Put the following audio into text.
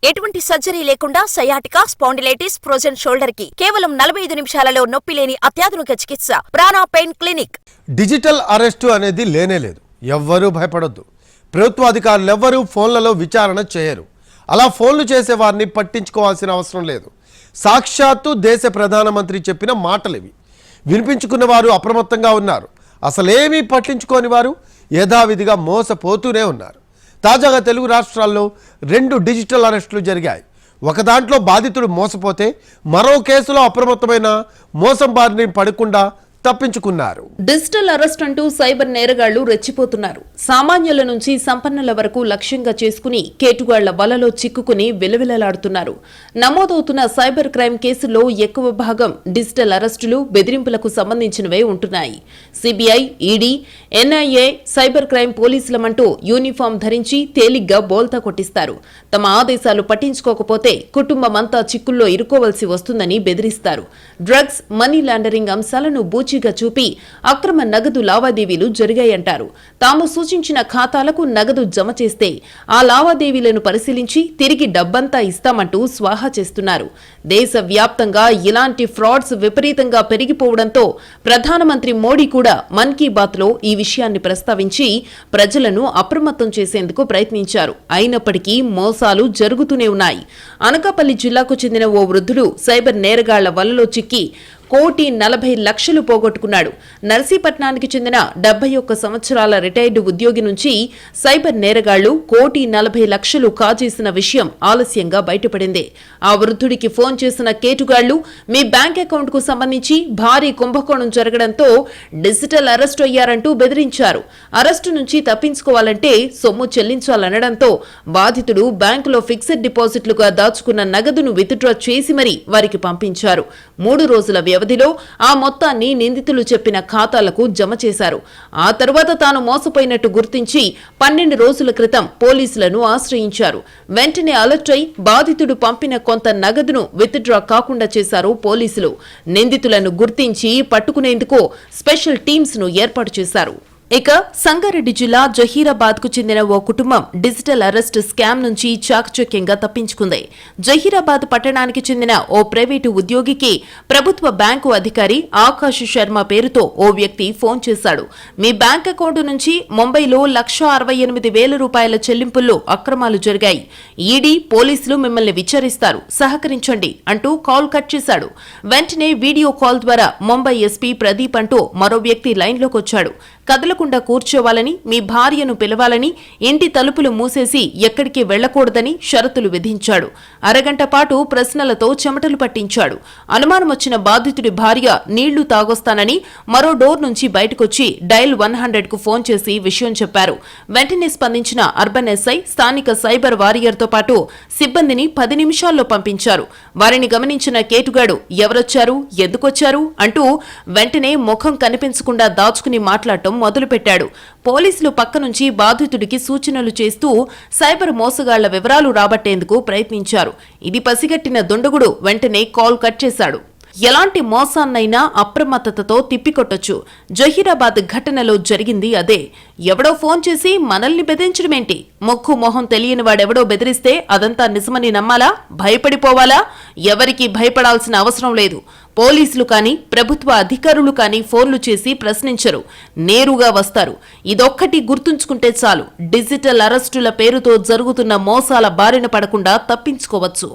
ఎటువంటి సర్జరీ లేకుండా sciatica, spondylitis, frozen shoulder కి కేవలం 45 నిమిషాలలో నొప్పి లేని అత్యాధునిక చికిత్స ప్రాణ పెయిన్ క్లినిక్. డిజిటల్ అరెస్టు అనేది లేనేలేదు. ఎవ్వరూ భయపడొద్దు. ప్రభుత్వాధికారులు ఎవ్వరూ ఫోన్లలో విచారణ చేయరు. అలా ఫోన్లు చేసే వారిని పట్టించుకోవాల్సిన అవసరం లేదు. సాక్షాత్తు దేశ ప్రధానమంత్రి చెప్పిన మాటలివి. వినిపించుకున్న వారు అప్రమత్తంగా ఉన్నారు. అసలేమీ పట్టించుకోని వారు యథావిధిగా మోసపోతూనే ఉన్నారు. తాజాగా తెలుగు రాష్ట్రాల్లో 2 డిజిటల్ అరెస్టులు జరిగాయి. ఒక దాంట్లో బాధితుడు మోసపోతే మరో కేసులో అప్రమత్తమైన మోసం బారిన పడకుండా తప్పించుకున్నారు. డిజిటల్ అరెస్ట్ అంటూ సైబర్ నేరగాళ్లు రెచ్చిపోతున్నారు. సామాన్యుల నుంచి సంపన్నుల వరకు లక్ష్యంగా చేసుకుని కేటుగాళ్ల వలలో చిక్కుకుని విలవిలలాడుతున్నారు. నమోదవుతున్న సైబర్ క్రైమ్ కేసుల్లో ఎక్కువ భాగం డిజిటల్ అరెస్టులు, బెదిరింపులకు సంబంధించినవే ఉంటున్నాయి. CBI, ED, NIA, cyber crime పోలీసులమంటూ యూనిఫామ్ ధరించి తేలిగ్గా బోల్తా కొట్టిస్తారు. తమ ఆదేశాలు పట్టించుకోకపోతే కుటుంబమంతా చిక్కుల్లో ఇరుకోవలసి వస్తుందని బెదిరిస్తారు. డ్రగ్స్, మనీ లాండరింగ్ అంశాలను గా చూపి అక్రమ నగదు లావాదేవీలు జరిగాయంటారు. తాము సూచించిన ఖాతాలకు నగదు జమ చేస్తే ఆ లావాదేవీలను పరిశీలించి తిరిగి డబ్బంతా ఇస్తామంటూ స్వాహా చేస్తున్నారు. దేశవ్యాప్తంగా ఇలాంటి ఫ్రాడ్స్ విపరీతంగా పెరిగిపోవడంతో ప్రధానమంత్రి మోడీ కూడా మన్ కీ బాత్ లో ఈ విషయాన్ని ప్రస్తావించి ప్రజలను అప్రమత్తం చేసేందుకు ప్రయత్నించారు. అయినప్పటికీ మోసాలు జరుగుతూనే ఉన్నాయి. అనకాపల్లి జిల్లాకు చెందిన ఓ వృద్ధుడు సైబర్ నేరగాళ్ల వలలో చిక్కి 1,40,00,000 పోగొట్టుకున్నాడు. నర్సీపట్నానికి చెందిన 71 సంవత్సరాల రిటైర్డ్ ఉద్యోగి నుంచి సైబర్ నేరగాళ్లు 1,40,00,000 కాజేసిన విషయం ఆలస్యంగా బయటపడింది. ఆ వృద్ధుడికి ఫోన్ చేసిన కేటుగాళ్లు మీ బ్యాంక్ అకౌంట్ కు సంబంధించి భారీ కుంభకోణం జరగడంతో డిజిటల్ అరెస్టు అయ్యారంటూ బెదిరించారు. అరెస్టు నుంచి తప్పించుకోవాలంటే సొమ్ము చెల్లించాలనడంతో బాధితుడు బ్యాంకులో ఫిక్స్డ్ డిపాజిట్లుగా దాచుకున్న నగదును విత్డ్రా చేసి మరీ వారికి పంపించారు. 3 రోజుల వ్యవధిలో ఆ మొత్తాన్ని నిందితులు చెప్పిన ఖాతాలకు జమ చేశారు. ఆ తర్వాత తాను మోసపోయినట్టు గుర్తించి 12 రోజుల క్రితం పోలీసులను ఆశ్రయించారు. వెంటనే అలర్ట్ అయి బాధితుడు పంపిన కొంత నగదును విత్డ్రా కాకుండా చేశారు పోలీసులు. నిందితులను గుర్తించి పట్టుకునేందుకు స్పెషల్ టీమ్స్ ను ఏర్పాటు చేశారు. ఇక సంగారెడ్డి జిల్లా జహీరాబాద్ కు చెందిన ఓ కుటుంబం డిజిటల్ అరెస్ట్ స్కామ్ నుంచి చాకచక్యంగా తప్పించుకుంది. జహీరాబాద్ పట్టణానికి చెందిన ఓ ప్రైవేటు ఉద్యోగికి ప్రభుత్వ బ్యాంకు అధికారి ఆకాష్ శర్మ పేరుతో ఓ వ్యక్తి ఫోన్ చేశాడు. మీ బ్యాంక్ అకౌంట్ నుంచి ముంబైలో 1,68,000 రూపాయల చెల్లింపుల్లో అక్రమాలు జరిగాయి. ఈడీ, పోలీసులు మిమ్మల్ని విచారిస్తారు, సహకరించండి అంటూ కాల్ కట్ చేశాడు. వెంటనే వీడియో కాల్ ద్వారా ముంబై ఎస్పీ ప్రదీప్ అంటూ మరో వ్యక్తి లైన్లోకి వచ్చాడు. కదలకుండా కూర్చోవాలని, మీ భార్యను పిలవాలని, ఇంటి తలుపులు మూసేసి ఎక్కడికి వెళ్లకూడదని షరతులు విధించాడు. అరగంట పాటు ప్రశ్నలతో చెమటలు పట్టించాడు. అనుమానమొచ్చిన బాధితుడి భార్య నీళ్లు తాగొస్తానని మరో డోర్ నుంచి బయటకొచ్చి డయల్ 100 కు ఫోన్ చేసి విషయం చెప్పారు. వెంటనే స్పందించిన అర్బన్ ఎస్ఐ స్థానిక సైబర్ వారియర్తో పాటు సిబ్బందిని 10 నిమిషాల్లో పంపించారు. వారిని గమనించిన కేటుగాడు ఎవరొచ్చారు, ఎందుకొచ్చారు అంటూ వెంటనే ముఖం కనిపించకుండా దాచుకుని మాట్లాడటం మొదలుపెట్టాడు. పోలీసులు పక్క నుంచి బాధితుడికి సూచనలు చేస్తూ సైబర్ మోసగాళ్ల వివరాలు రాబట్టేందుకు ప్రయత్నించారు. ఇది పసిగట్టిన దుండగుడు వెంటనే కాల్ కట్ చేశాడు. ఎలాంటి మోసాన్నైనా అప్రమత్తతతో తిప్పికొట్టొచ్చు. జహీరాబాద్ ఘటనలో జరిగింది అదే. ఎవడో ఫోన్ చేసి మనల్ని బెదిరించడమేంటి? ముక్కు మొహం తెలియని వాడెవడో బెదిరిస్తే అదంతా నిజమని నమ్మాలా? భయపడిపోవాలా? ఎవరికీ భయపడాల్సిన అవసరం లేదు. పోలీసులు కానీ, ప్రభుత్వ అధికారులు కానీ ఫోన్లు చేసి ప్రశ్నించరు, నేరుగా వస్తారు. ఇదొక్కటి గుర్తుంచుకుంటే చాలు, డిజిటల్ అరెస్టుల పేరుతో జరుగుతున్న మోసాల బారిన పడకుండా తప్పించుకోవచ్చు.